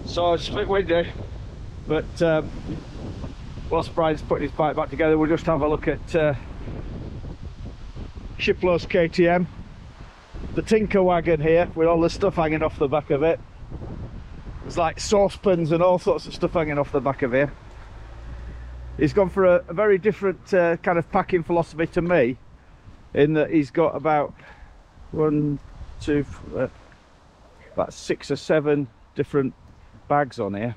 So it's a bit windy, but whilst Brian's putting his bike back together, we'll just have a look at Shiplow's KTM, the Tinker wagon here with all the stuff hanging off the back of it. There's like saucepans and all sorts of stuff hanging off the back of here. He's gone for a very different kind of packing philosophy to me, in that he's got about about 6 or 7 different bags on here.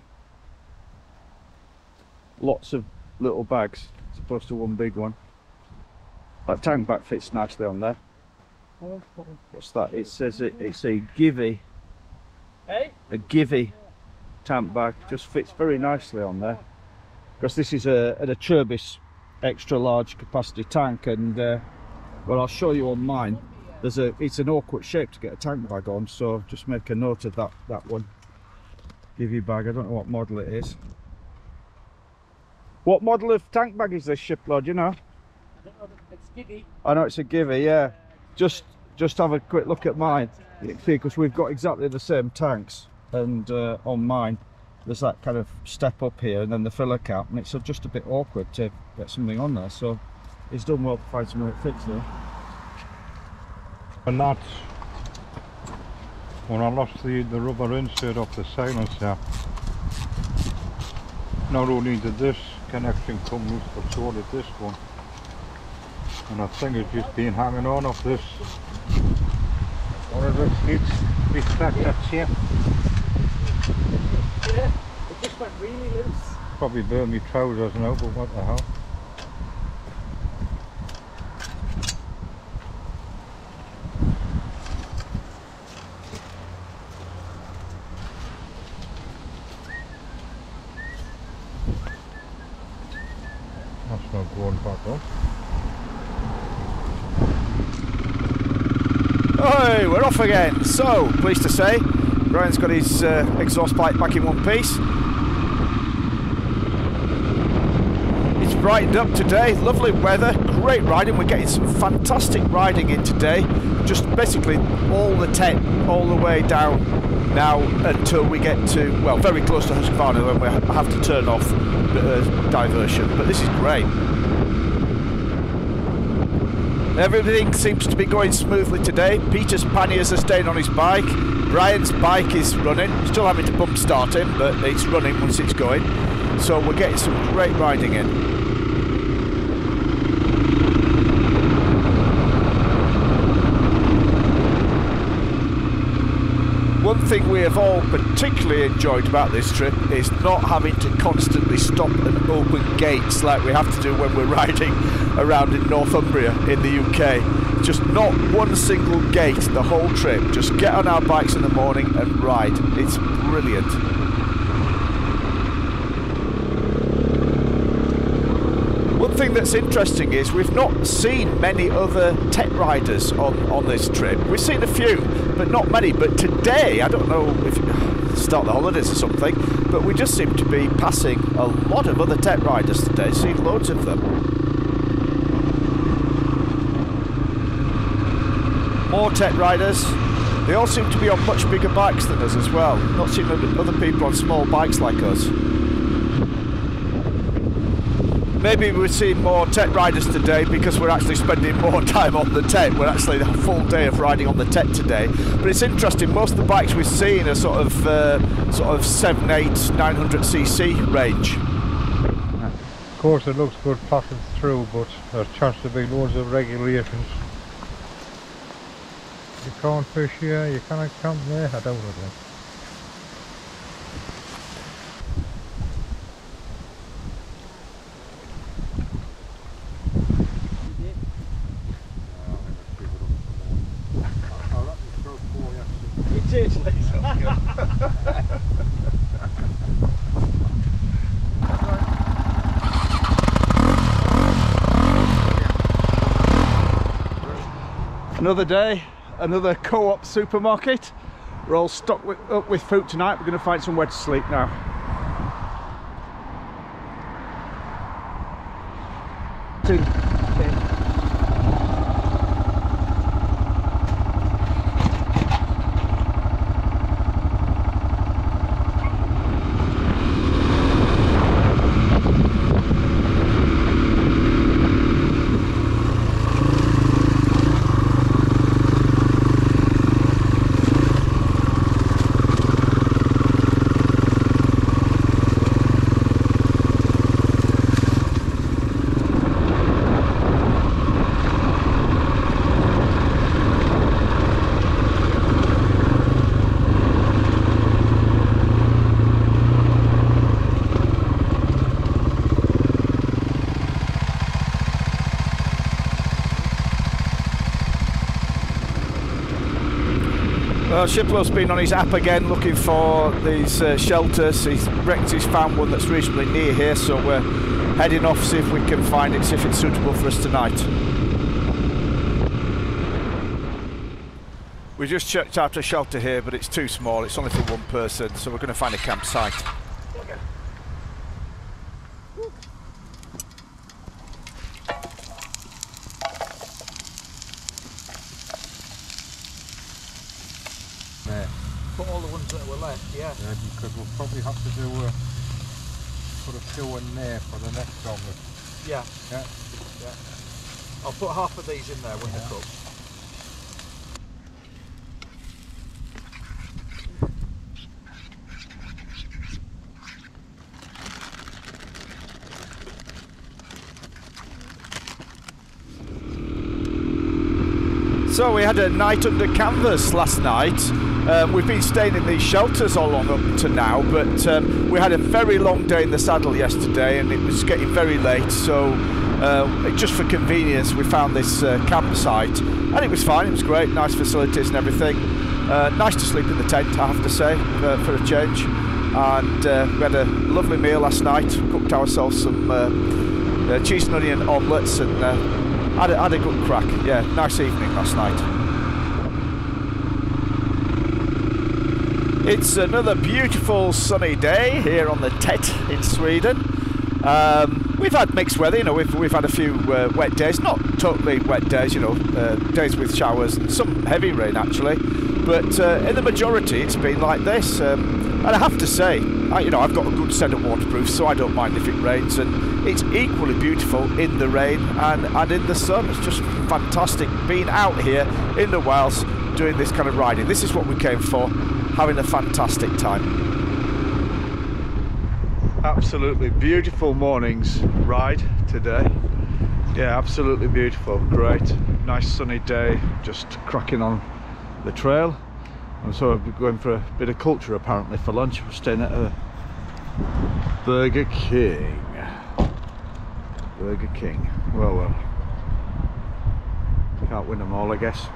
Lots of little bags as opposed to one big one. That tank back fits nicely on there. What's that? It says it's a Givey. Hey? A Givey tank bag. Just fits very nicely on there. Because this is a Turbis extra large capacity tank, and well, I'll show you on mine. It's an awkward shape to get a tank bag on, so just make a note of that one. Givey bag. I don't know what model it is. What model of tank bag is this, Shipload? You know? I don't know. It's Givey. I know it's a Givey. Yeah. Just have a quick look at mine. You see, because we've got exactly the same tanks, and on mine there's that kind of step up here and then the filler cap, and it's just a bit awkward to get something on there. So he's done well to find something that fits there. And that, when I lost the rubber insert off the silencer, not only did this connection come loose, but so did this one. And I think it's just been hanging on off this. One of the skids reflector here. Yeah, it just went really loose. Probably burned me trousers now, but what the hell. That's not going back up. Hey, we're off again. So, pleased to say, Brian's got his exhaust pipe back in one piece. It's brightened up today, lovely weather, great riding. We're getting some fantastic riding in today. Just basically all the TET all the way down now until we get to, well, very close to Husqvarna, when we have to turn off the diversion. But this is great. Everything seems to be going smoothly today. Peter's panniers are staying on his bike. Brian's bike is running. Still having to bump start him, but it's running once it's going. So we're getting some great riding in. One thing we have all particularly enjoyed about this trip is not having to constantly stop and open gates like we have to do when we're riding around in Northumbria in the UK. Just not one single gate the whole trip. Just get on our bikes in the morning and ride. It's brilliant. One thing that's interesting is we've not seen many other TET riders on this trip. We've seen a few, but not many. But today, I don't know if you start the holidays or something, but we just seem to be passing a lot of other TET riders today, seen loads of them. More TET riders. They all seem to be on much bigger bikes than us as well. Not seen other people on small bikes like us. Maybe we're seeing more TET riders today because we're actually spending more time on the TET. We're actually a full day of riding on the TET today. But it's interesting, most of the bikes we've seen are sort of 7, 8, 900cc range. Of course it looks good passing through, but there's a chance to be loads of regulations. You can't fish here, you cannot camp there, I don't know. Another day, another co-op supermarket. We're all stocked up with food tonight. We're going to find somewhere to sleep now. Well, Shiplo's been on his app again looking for these shelters. He reckons he's found one that's reasonably near here, so we're heading off, see if we can find it, see if it's suitable for us tonight. We just checked out a shelter here, but it's too small. It's only for one person, so we're going to find a campsite. There. Put all the ones that were left, yeah. Yeah, because we'll probably have to do put a few in there for the next summer. Yeah. Yeah. Yeah. I'll put half of these in there when they cook. So we had a night under canvas last night. We've been staying in these shelters all along up to now, but we had a very long day in the saddle yesterday and it was getting very late, so just for convenience we found this campsite, and it was fine, it was great, nice facilities and everything. Nice to sleep in the tent, I have to say, for a change. And we had a lovely meal last night, cooked ourselves some cheese and onion omelettes and had a good crack. Yeah, nice evening last night. It's another beautiful sunny day here on the TET in Sweden. We've had mixed weather, you know, we've had a few wet days, not totally wet days, you know, days with showers and some heavy rain actually, but in the majority it's been like this. And I have to say, you know, I've got a good set of waterproofs, so I don't mind if it rains, and it's equally beautiful in the rain and in the sun. It's just fantastic being out here in the Wales doing this kind of riding. This is what we came for, having a fantastic time. Absolutely beautiful morning's ride today. Yeah, absolutely beautiful, great, nice sunny day, just cracking on the trail. And so we're going for a bit of culture apparently for lunch. We're staying at a Burger King. Burger King. Well, can't win them all, I guess.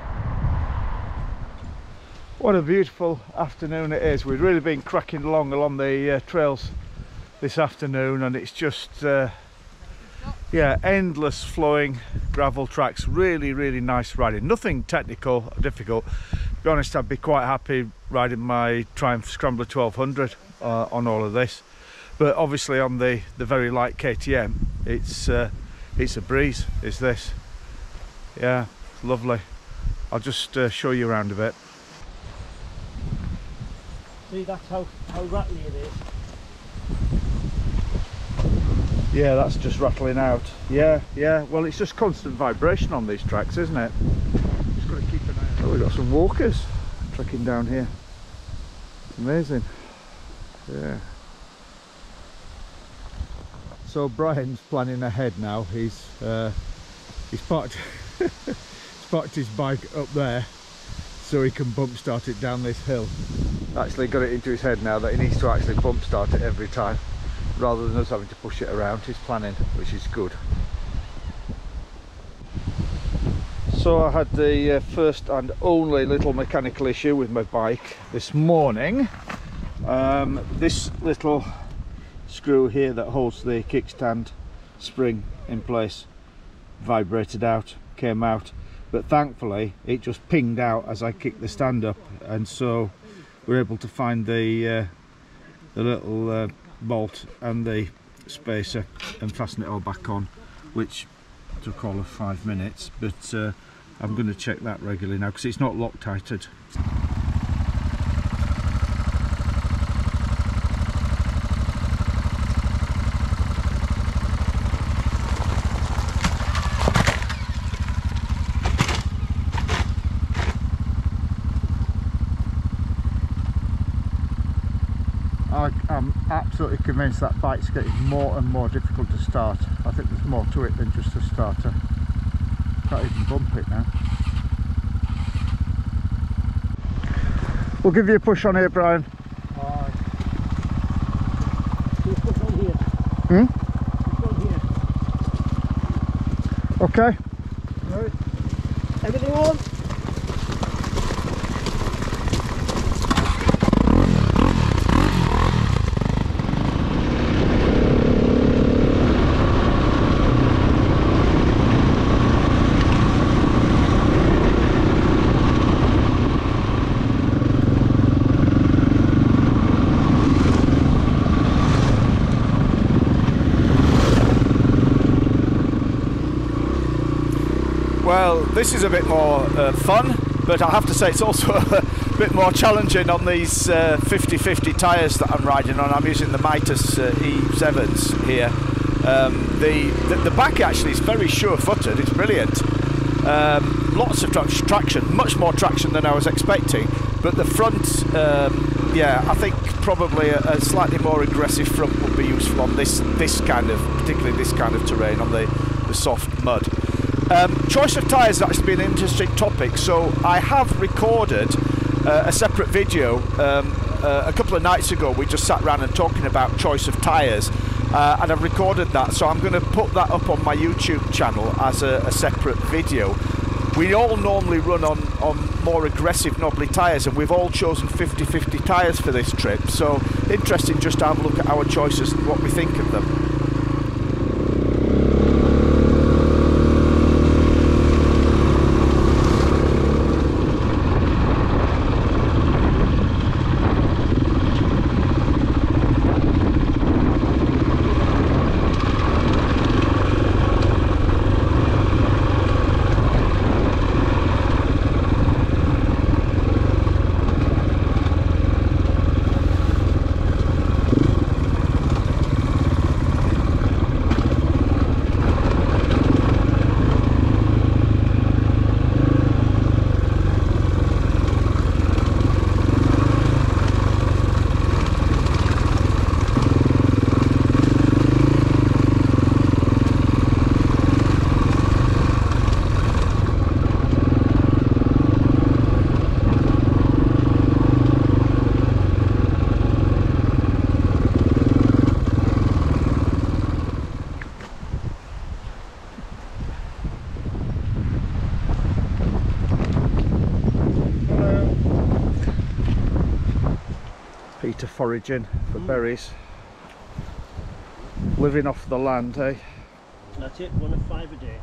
What a beautiful afternoon it is. We've really been cracking along the trails this afternoon, and it's just yeah, endless flowing gravel tracks. Really nice riding. Nothing technical or difficult. To be honest, I'd be quite happy riding my Triumph Scrambler 1200 on all of this, but obviously on the very light KTM it's a breeze. Is this? Yeah, it's lovely. I'll just show you around a bit. See, that's how rattly it is. Yeah, that's just rattling out. Yeah, well, it's just constant vibration on these tracks, isn't it? Just got to keep an eye on it. Oh, we've got some walkers trekking down here. Amazing. Yeah. So Brian's planning ahead now. He's parked he's parked his bike up there so he can bump start it down this hill. Actually got it into his head now that he needs to actually bump start it every time, rather than us having to push it around. He's planning, which is good. So I had the first and only little mechanical issue with my bike this morning. This little screw here that holds the kickstand spring in place vibrated out, came out, but thankfully it just pinged out as I kicked the stand up, and so we're able to find the little bolt and the spacer and fasten it all back on, which took all of 5 minutes, but I'm going to check that regularly now because it's not Loctited. I'm absolutely convinced that bike's getting more and more difficult to start. I think there's more to it than just a starter. Can't even bump it now. We'll give you a push on here, Brian. Alright. Just push on here. Push on here. Okay. Right. Everything on? Well, this is a bit more fun, but I have to say it's also a bit more challenging on these 50/50 tyres that I'm riding on. I'm using the Mitas E7s here. The back actually is very sure-footed, it's brilliant. Lots of traction, much more traction than I was expecting, but the front, yeah, I think probably a slightly more aggressive front would be useful on this kind of, particularly this kind of terrain, on the soft mud. Choice of tyres has actually been an interesting topic, so I have recorded a separate video a couple of nights ago. We just sat around and talking about choice of tyres, and I've recorded that, so I'm going to put that up on my YouTube channel as a separate video. We all normally run on more aggressive knobbly tyres, and we've all chosen 50/50 tyres for this trip, so interesting just to have a look at our choices and what we think of them. Peter foraging for berries, living off the land, eh? That's it, 1 of 5 a day.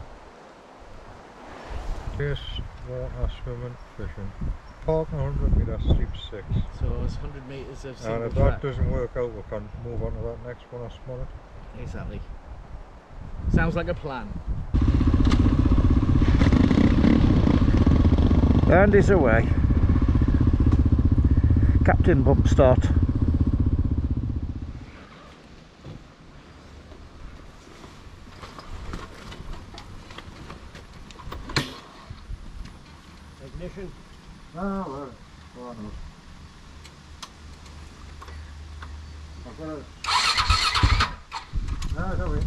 Fish, water, swimming, fishing. Park 100 metres, sleep 6. So it's 100 metres of single And if track. that doesn't work out, we can move on to that next one or small it. Exactly. Sounds like a plan. And he's away. Captain Bump Start. Ignition. Ah, well, why not? I've got it. Ah, go in.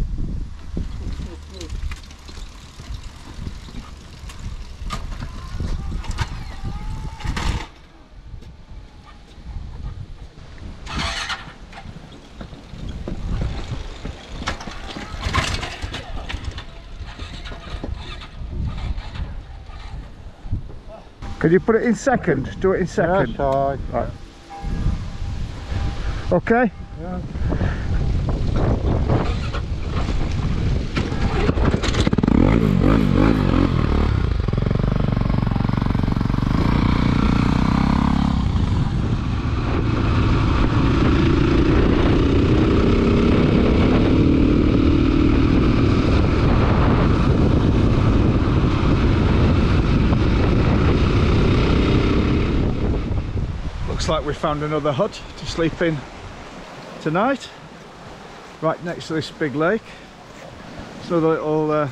Can you put it in second? Do it in second. Yes, aye. Right. Okay. Yeah. Looks like we found another hut to sleep in tonight, right next to this big lake. It's another little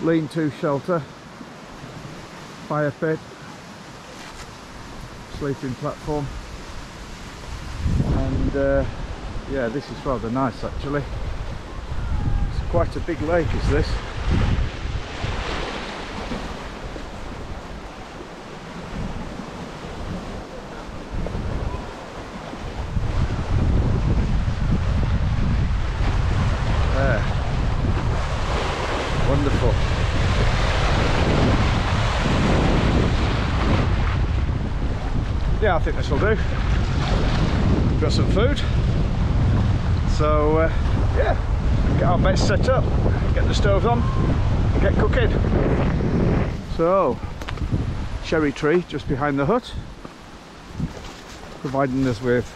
lean-to shelter, fire pit, sleeping platform, and yeah, this is rather nice actually. It's quite a big lake, is this? Wonderful. Yeah, I think this will do. We've got some food. So, yeah, get our beds set up, get the stove on, get cooking. So, cherry tree just behind the hut, providing us with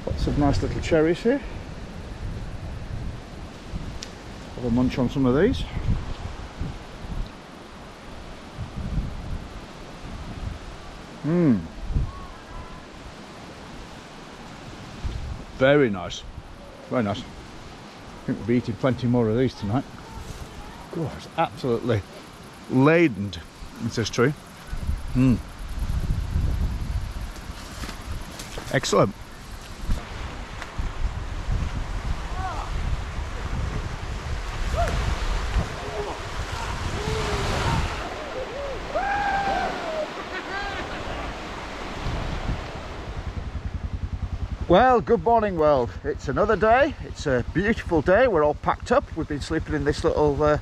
lots of nice little cherries here. Have a munch on some of these. Very nice. Very nice. I think we'll be eating plenty more of these tonight. God, it's absolutely laden, this is true. Excellent. Well, good morning world. It's another day. It's a beautiful day. We're all packed up. We've been sleeping in this little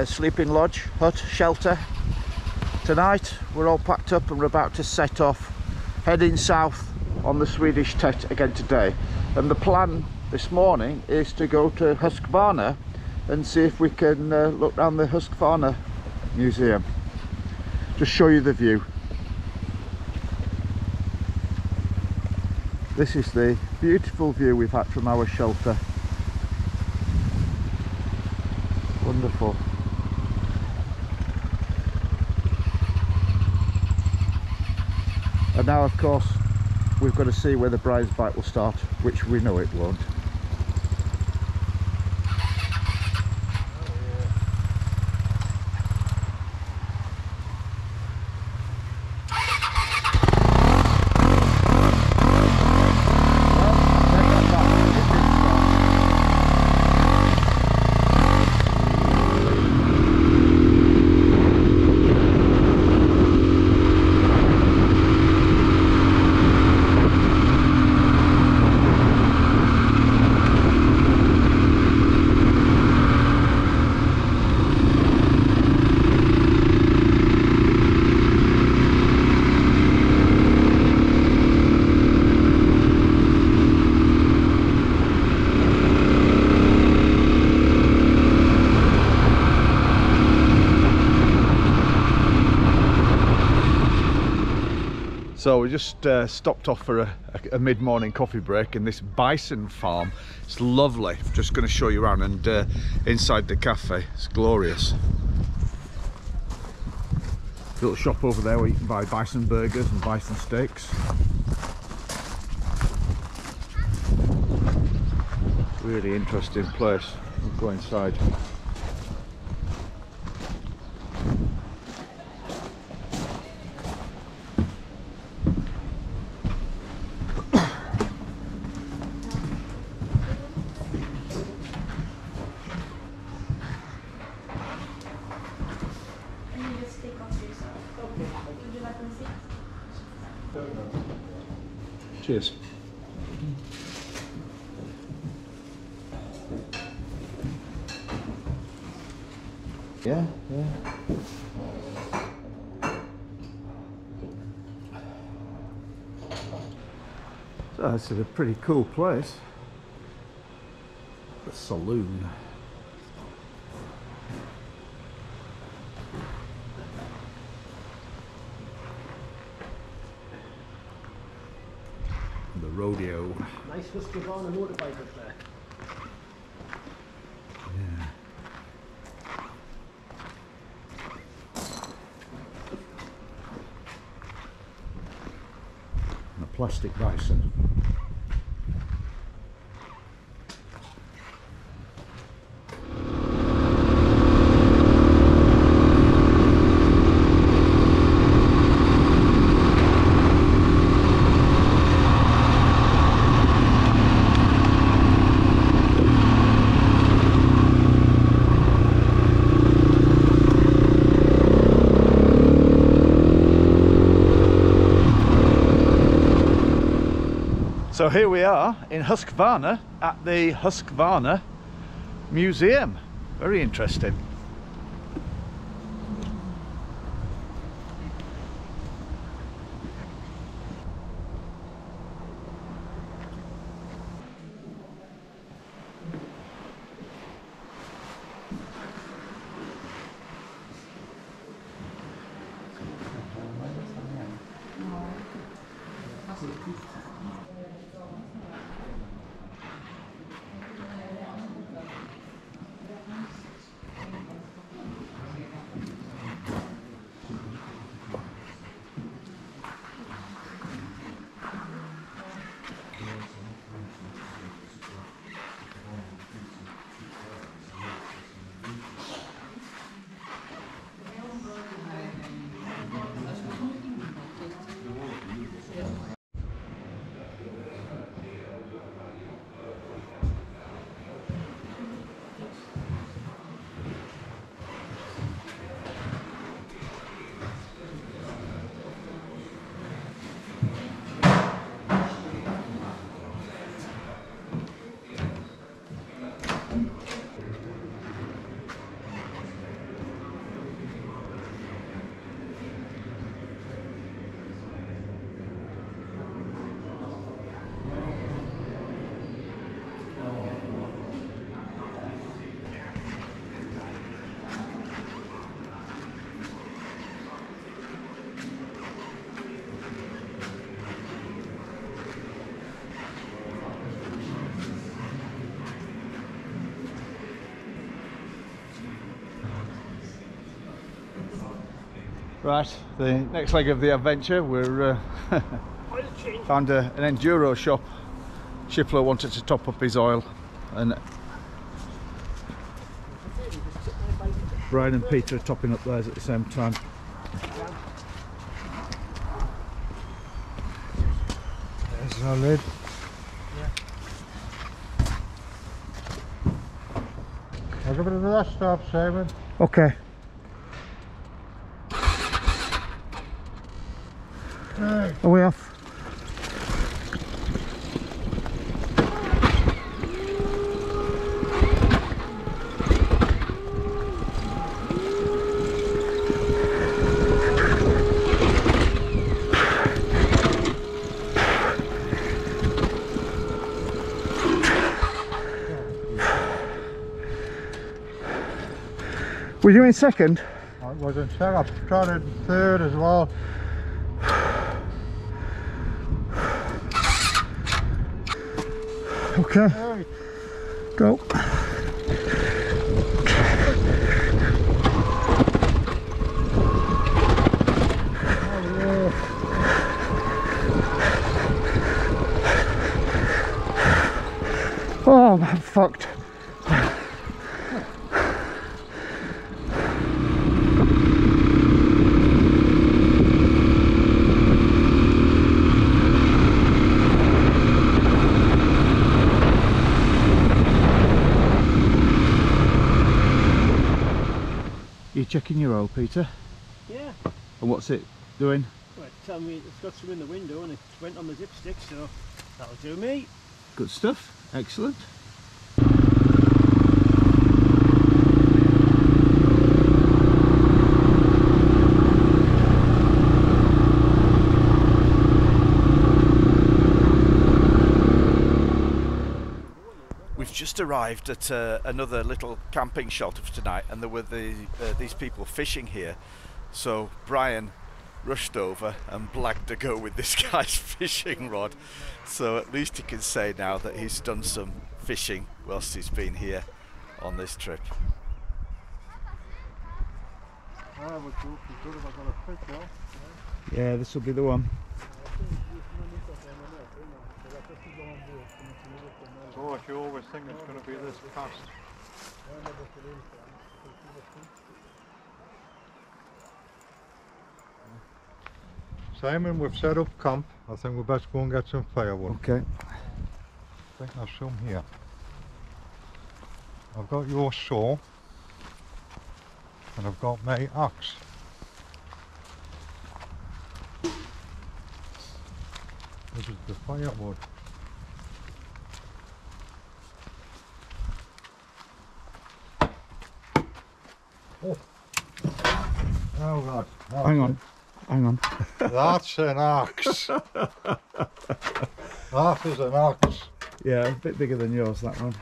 sleeping lodge, hut, shelter. Tonight we're all packed up and we're about to set off, heading south on the Swedish TET again today. And the plan this morning is to go to Husqvarna and see if we can look around the Husqvarna museum. Just show you the view. This is the beautiful view we've had from our shelter. Wonderful. And now, of course, we've got to see where the bride's bike will start, which we know it won't. So we just stopped off for a mid-morning coffee break in this bison farm. It's lovely. Just going to show you around, and inside the cafe, it's glorious. Little shop over there where you can buy bison burgers and bison steaks. Really interesting place. We'll go inside. Cheers. Yeah. So this is a pretty cool place. The saloon. The rodeo. Nice Husqvarna motorbike up there. Yeah. And a plastic bison. So here we are in Husqvarna at the Husqvarna Museum. Very interesting. Right, the next leg of the adventure, we're found an enduro shop. Shiplo wanted to top up his oil, and Brian and Peter are topping up theirs at the same time. There's no lid. I'll give it a rest stop, Simon. Okay. Hey. Are we off? Were you in second? I was in second. I started in third as well. Okay. Hey. Go. Oh, I'm fucked. You checking your oil, Peter? Yeah. And what's it doing? Well, tell me it's got some in the window and it went on the dipstick, so that'll do me. Good stuff. Excellent. We've just arrived at another little camping shelter for tonight, and there were these people fishing here. So Brian rushed over and blagged a go with this guy's fishing rod. So at least he can say now that he's done some fishing whilst he's been here on this trip. Yeah, this will be the one. Oh, you always think it's going to be this fast. Simon, we've set up camp. I think we best go and get some firewood. Okay. I think there's some here. I've got your saw and I've got my axe. This is the firewood. Oh, oh God. Hang on. Hang on. That's an axe. That is an axe. Yeah, a bit bigger than yours, that one.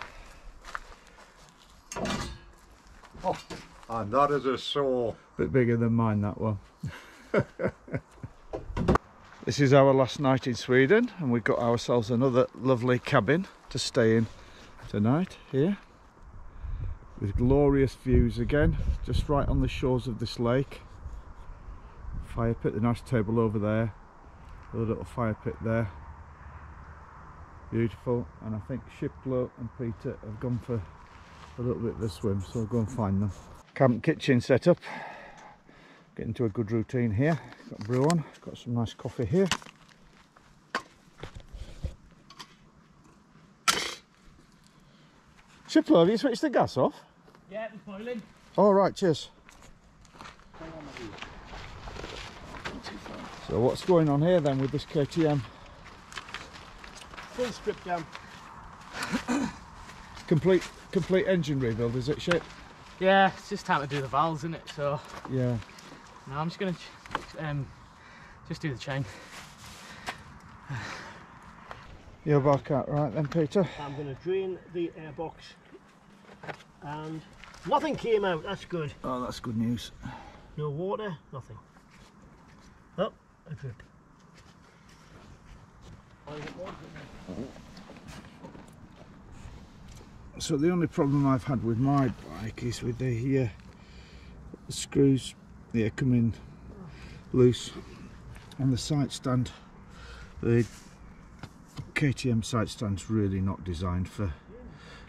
Oh, and that is a saw. Bit bigger than mine, that one. This is our last night in Sweden, and we've got ourselves another lovely cabin to stay in tonight here, with glorious views again, just right on the shores of this lake. Fire pit, the nice table over there, a little fire pit there. Beautiful. And I think Shiplo and Peter have gone for a little bit of a swim, so I'll go and find them. Camp kitchen set up, getting to a good routine here. Got a brew on, got some nice coffee here. Shiplo, have you switched the gas off? Yeah, it's boiling. All right, cheers. So what's going on here then with this KTM? Full strip down. Complete engine rebuild, is it, shit? Yeah, it's just time to do the valves, isn't it? So Yeah. now I'm just gonna just do the chain. You're back out right then, Peter. I'm gonna drain the airbox, and nothing came out. That's good. Oh, that's good news. No water, nothing. Oh, a drip. So the only problem I've had with my bike is with the screws here coming loose on the sight stand. The KTM sight stand's really not designed for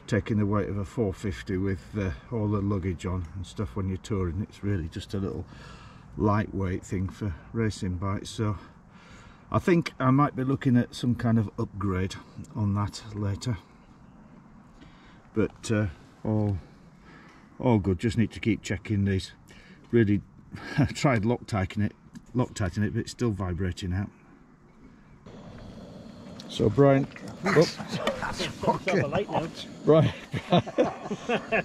taking the weight of a 450 with all the luggage on and stuff when you're touring. It's really just a little lightweight thing for racing bikes, so I think I might be looking at some kind of upgrade on that later. But all good, just need to keep checking these. Really tried Loctiting it, but it's still vibrating out. So Brian,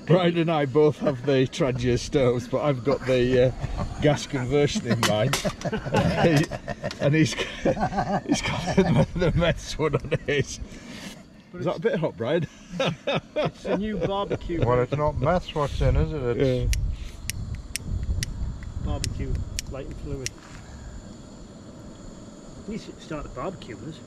Brian and I both have the Trangia stoves, but I've got the gas conversion in mind, and he's got the Mets one on his. Is that a bit hot, Brian? It's a new barbecue. Well, it's not meths what's in, is it? It's Barbecue lighting fluid. Needs to start the barbecue with us.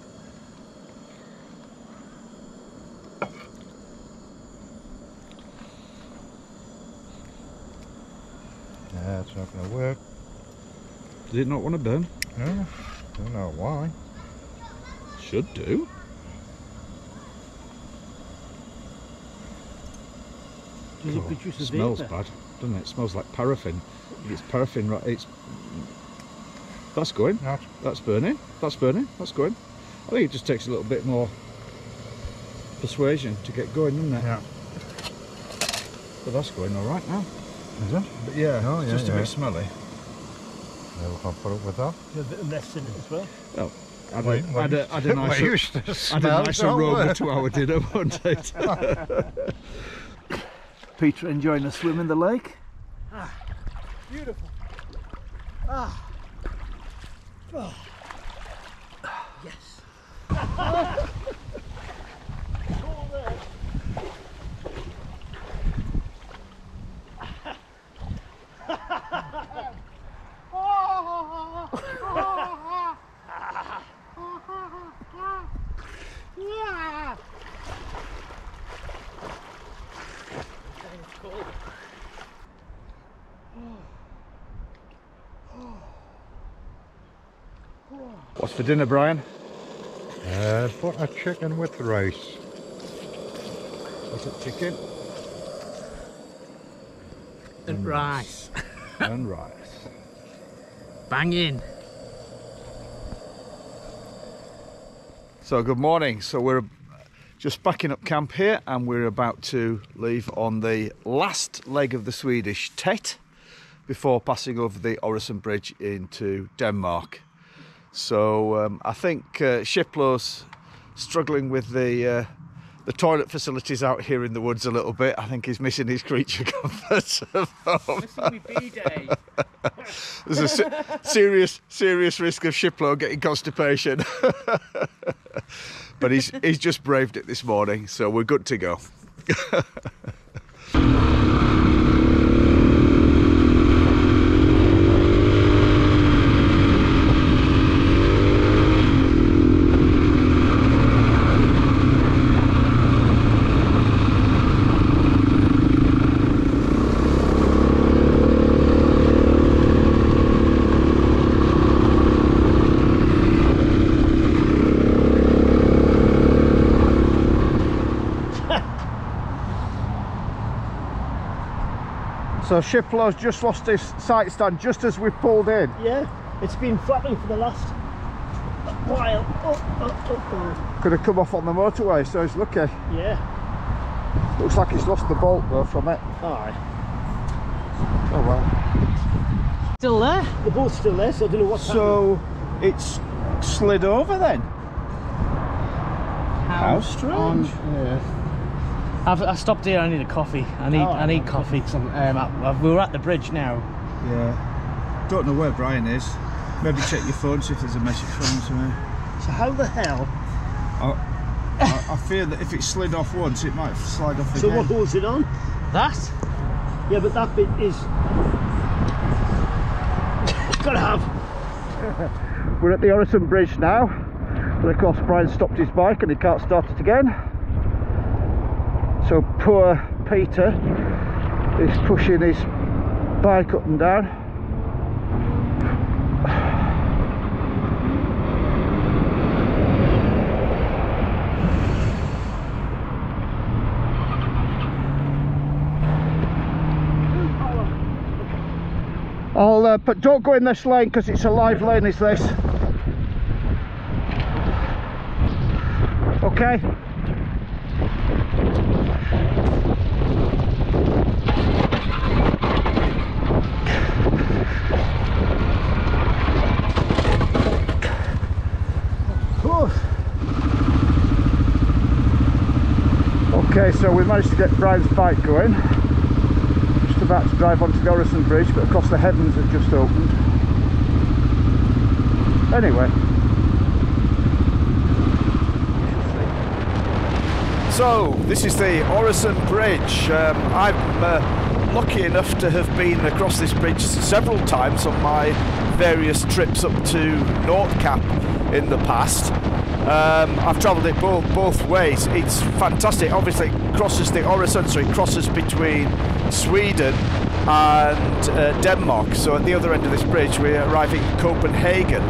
Yeah, it's not going to work. Does it not want to burn? No, don't know why. Should do. Does it produce a Smells vapour? bad, doesn't it? It smells like paraffin. It's paraffin, right? That's going. That's burning. That's burning. That's going. I think it just takes a little bit more persuasion to get going, doesn't it? Yeah. But that's going all right now. Is it? But yeah, Oh, it's yeah, just a bit smelly. Yeah, we can't put up with that. There's a bit of mess in it as well. Well, I'd a nice aroma to our dinner, wouldn't it? Peter enjoying a swim in the lake. Ah, beautiful. Ah. Oh. Yes. All there. What's for dinner, Brian? Butter chicken with rice. What's it, chicken? And rice. And rice. Banging. So good morning. So we're just backing up camp here and we're about to leave on the last leg of the Swedish TET before passing over the Øresund Bridge into Denmark. So I think Shiplo's struggling with the toilet facilities out here in the woods a little bit. I think he's missing his creature comforts. Missing me B-day. There's a serious risk of Shiplo getting constipation. But he's just braved it this morning, so we're good to go. So Shiplo's just lost his sight stand just as we pulled in. Yeah, it's been flapping for the last while. Oh. Could have come off on the motorway, so he's lucky. Yeah. Looks like he's lost the bolt though from it. Alright. Oh well. Still there? The boat's still there, so I don't know what's happening. It's slid over then. How strange. Yeah. I stopped here. I need a coffee. I need coffee. We were at the bridge now. Yeah. Don't know where Brian is. Maybe check your phone, see if there's a message from him somewhere. So how the hell? I fear that if it slid off once, it might slide off again. So what holds it on? That? Yeah, but that bit is gotta have. We're at the Øresund Bridge now, but of course Brian stopped his bike and he can't start it again. So poor Peter is pushing his bike up and down. but don't go in this lane because it's a live lane, is this? Okay. Okay, so we managed to get Brian's bike going. Just about to drive onto the Orison Bridge, but of course the heavens have just opened. Anyway. So this is the Orison Bridge. I'm lucky enough to have been across this bridge several times on my various trips up to North Cap in the past. I've travelled it both ways. It's fantastic. Obviously it crosses the Orison, so it crosses between Sweden and Denmark. So at the other end of this bridge we're arriving in Copenhagen.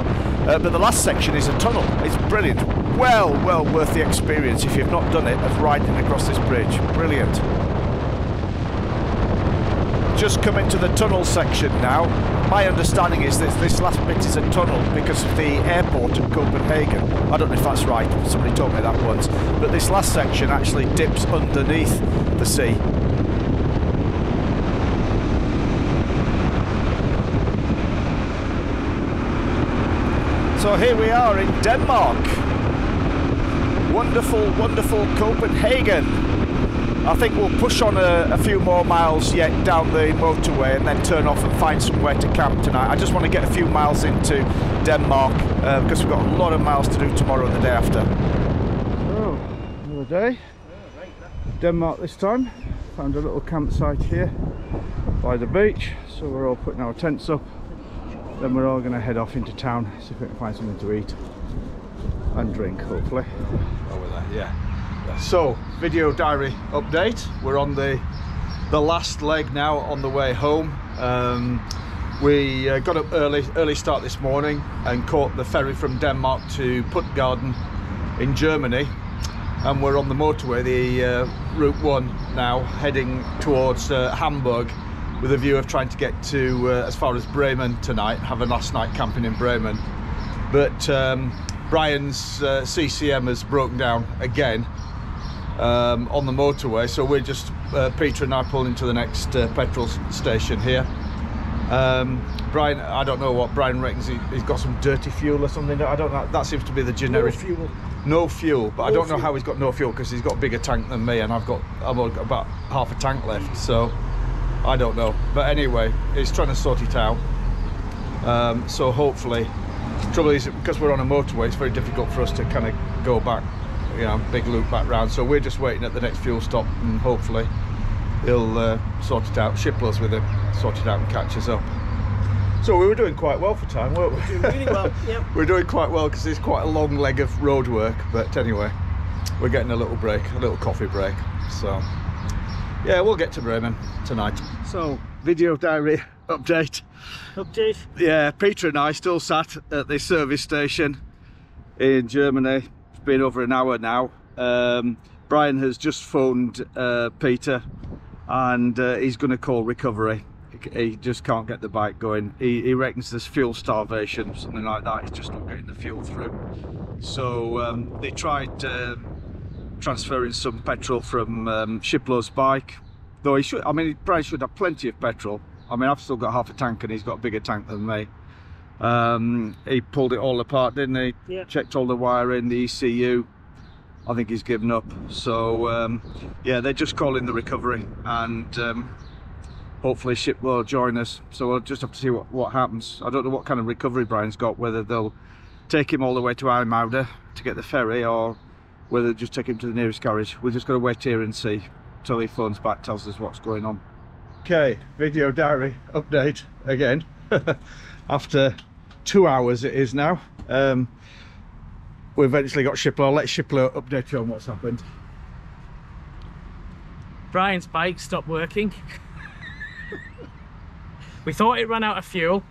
But the last section is a tunnel. It's brilliant. Well worth the experience if you've not done it, of riding across this bridge. Brilliant. Just come into the tunnel section now. My understanding is that this last bit is a tunnel because of the airport at Copenhagen. I don't know if that's right, somebody told me that once. But this last section actually dips underneath the sea. So here we are in Denmark. Wonderful, wonderful Copenhagen. I think we'll push on a few more miles yet down the motorway and then turn off and find somewhere to camp tonight. I just want to get a few miles into Denmark because we've got a lot of miles to do tomorrow and the day after. So, another day. Denmark this time. Found a little campsite here by the beach. So we're all putting our tents up. Then we're all going to head off into town, see if we can find something to eat and drink, hopefully. Over there, yeah. So, video diary update. We're on the last leg now on the way home. We got up early start this morning and caught the ferry from Denmark to Puttgarden in Germany, and we're on the motorway, the Route 1 now, heading towards Hamburg, with a view of trying to get to as far as Bremen tonight, have a last night camping in Bremen. But Brian's CCM has broken down again on the motorway, so we're just Peter and I pulled into the next petrol station here. Brian, I don't know what Brian reckons, he's got some dirty fuel or something. I don't know, that seems to be the generic. No fuel, but I don't know how he's got no fuel, because he's got a bigger tank than me and I've got about half a tank left, so I don't know. But anyway, he's trying to sort it out. So hopefully, trouble is, because we're on a motorway, it's very difficult for us to kind of go back, you know, big loop back round. So we're just waiting at the next fuel stop, and hopefully he'll sort it out, ship us with him, sort it out and catch us up. So we were doing quite well for time, weren't we? Doing really well, yep. We're doing quite well because it's quite a long leg of road work, but anyway, we're getting a little break, a little coffee break. So yeah, we'll get to Bremen tonight. So, video diary update. Update? Yeah, Peter and I still sat at the service station in Germany. It's been over an hour now. Brian has just phoned Peter, and he's going to call recovery. He just can't get the bike going. He reckons there's fuel starvation, something like that. He's just not getting the fuel through. So they tried transferring some petrol from Shiplow's bike, though he should, I mean, Brian should have plenty of petrol. I mean, I've still got half a tank and he's got a bigger tank than me. He pulled it all apart, didn't he? Yeah. Checked all the wiring, the ECU. I think he's given up. So yeah, they're just calling the recovery, and hopefully Ship will join us. So we'll just have to see what happens. I don't know what kind of recovery Brian's got, whether they'll take him all the way to IJmuiden to get the ferry, or whether they'll just take him to the nearest garage. We're just going to wait here and see till he phones back, tells us what's going on. Okay, video diary update again. After 2 hours it is now. We eventually got Shiplow. I'll let Shiplow update you on what's happened. Brian's bike stopped working. We thought it ran out of fuel,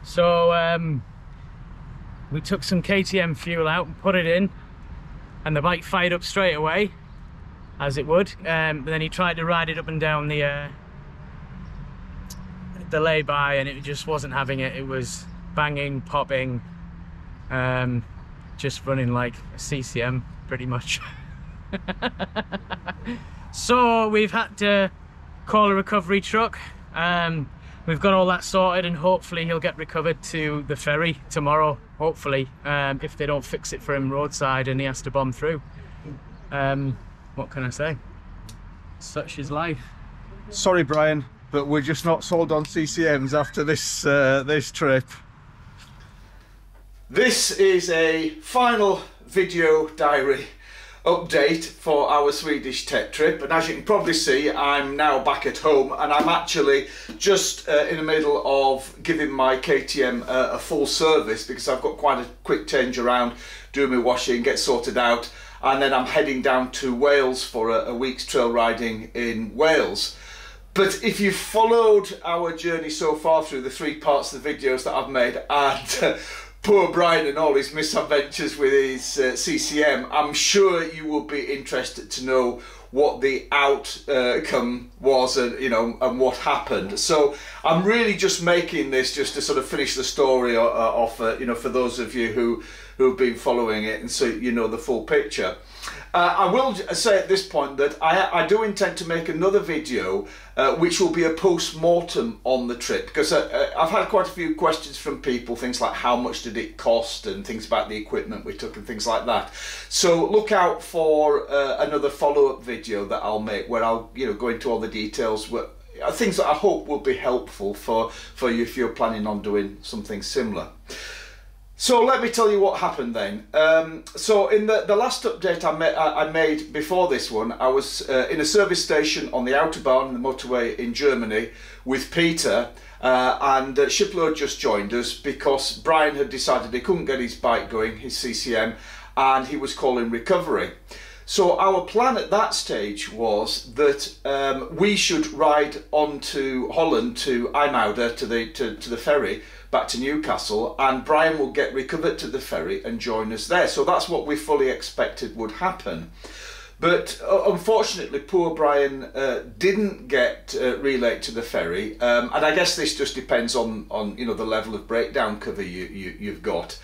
so we took some KTM fuel out and put it in, and the bike fired up straight away, as it would. But then he tried to ride it up and down the the lay-by and it just wasn't having it. It was banging, popping, just running like a CCM pretty much. So we've had to call a recovery truck. We've got all that sorted and hopefully he'll get recovered to the ferry tomorrow, hopefully, if they don't fix it for him roadside and he has to bomb through. What can I say? Such is life. Sorry, Brian, but we're just not sold on CCMs after this trip. This is a final video diary update for our Swedish TET trip, and as you can probably see, I'm now back at home and I'm actually just in the middle of giving my KTM a full service, because I've got quite a quick change around, doing my washing, get sorted out, and then I'm heading down to Wales for a week's trail riding in Wales. But if you've followed our journey so far through the 3 parts of the videos that I've made, and poor Brian and all his misadventures with his CCM, I'm sure you will be interested to know what the outcome was, and and what happened. So I'm really just making this just to sort of finish the story off, for those of you who have been following it, and so you know the full picture. I will say at this point that I do intend to make another video which will be a post-mortem on the trip, because I've had quite a few questions from people, things like how much did it cost and things about the equipment we took and things like that. So look out for another follow-up video that I'll make where I'll go into all the details, things that I hope will be helpful for you if you're planning on doing something similar. So let me tell you what happened then. So in the last update I made before this one, I was in a service station on the Autobahn, the motorway in Germany, with Peter, and Shiplo had just joined us because Brian had decided he couldn't get his bike going, his CCM, and he was calling recovery. So our plan at that stage was that we should ride on to Holland, to IJmuiden, to the ferry, back to Newcastle, and Brian will get recovered to the ferry and join us there. So that's what we fully expected would happen. But unfortunately, poor Brian didn't get relayed to the ferry, and I guess this just depends on the level of breakdown cover you've got.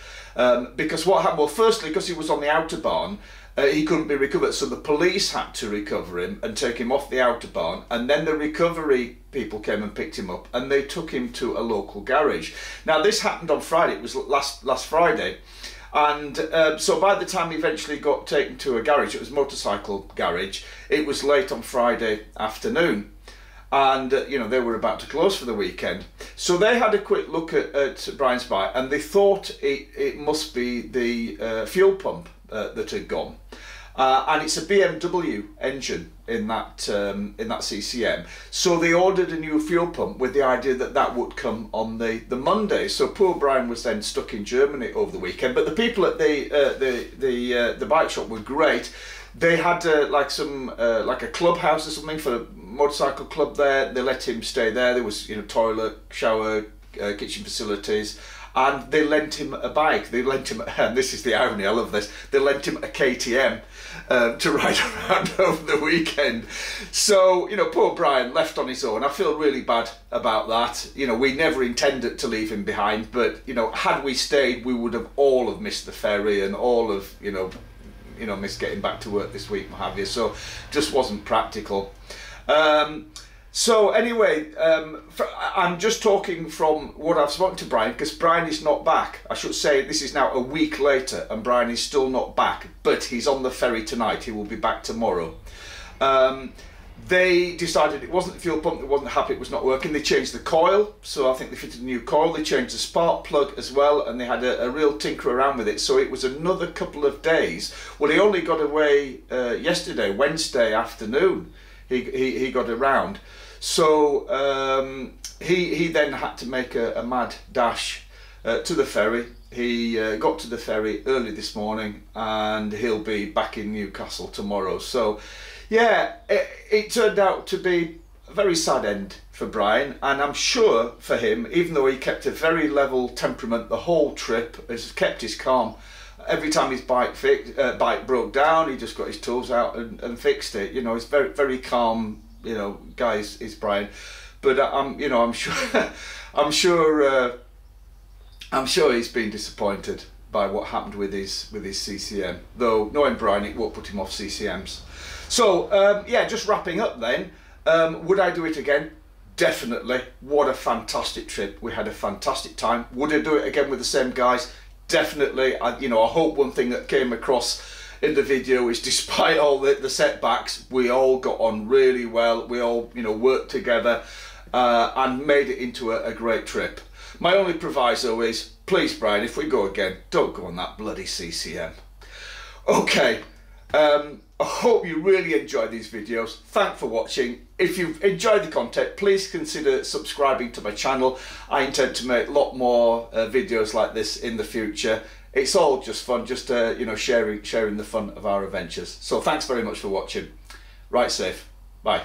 Because what happened? Well, firstly, because he was on the Autobahn, he couldn't be recovered, so the police had to recover him and take him off the Autobahn, and then the recovery people came and picked him up and they took him to a local garage. Now this happened on Friday, it was last Friday, and so by the time he eventually got taken to a garage, it was a motorcycle garage, it was late on Friday afternoon, and they were about to close for the weekend. So they had a quick look at Brian's bike and they thought it must be the fuel pump that had gone, and it's a BMW engine in that CCM. So they ordered a new fuel pump with the idea that that would come on the Monday. So poor Brian was then stuck in Germany over the weekend. But the people at the bike shop were great. They had like a clubhouse or something for a motorcycle club there. They let him stay there. There was toilet, shower, kitchen facilities. And they lent him a bike. They lent him, and this is the irony, I love this, they lent him a KTM to ride around over the weekend. So, poor Brian left on his own. I feel really bad about that. We never intended to leave him behind, but, had we stayed, we would have all missed the ferry and all of, missed getting back to work this week, what have you. So, just wasn't practical. So anyway, I'm just talking from what I've spoken to Brian, because Brian is not back. I should say this is now a week later and Brian is still not back, but he's on the ferry tonight. He will be back tomorrow. They decided it wasn't the fuel pump, they wasn't happy it was not working. They changed the coil, so I think they fitted a new coil. They changed the spark plug as well, and they had a real tinker around with it. So it was another couple of days. Well, he only got away yesterday, Wednesday afternoon. He got around. So he then had to make a mad dash to the ferry. He got to the ferry early this morning and he'll be back in Newcastle tomorrow. So yeah, it turned out to be a very sad end for Brian, and I'm sure for him, even though he kept a very level temperament the whole trip, has kept his calm. Every time his bike broke down, he just got his tools out and fixed it. He's very, very calm, guy is Brian. but you know, I'm sure, I'm sure he's been disappointed by what happened with his CCM. Though knowing Brian, it won't put him off CCMs. So yeah, just wrapping up then. Would I do it again? Definitely. What a fantastic trip. We had a fantastic time. Would I do it again with the same guys? Definitely. You know, I hope one thing that came across in the video is, despite all the setbacks, we all got on really well. We all, you know, worked together and made it into a great trip. My only proviso is, please Brian, if we go again, don't go on that bloody CCM. Okay, I hope you really enjoyed these videos. Thanks for watching. If you've enjoyed the content, please consider subscribing to my channel. I intend to make a lot more videos like this in the future. It's all just fun, just you know, sharing the fun of our adventures. So thanks very much for watching. Right safe. Bye.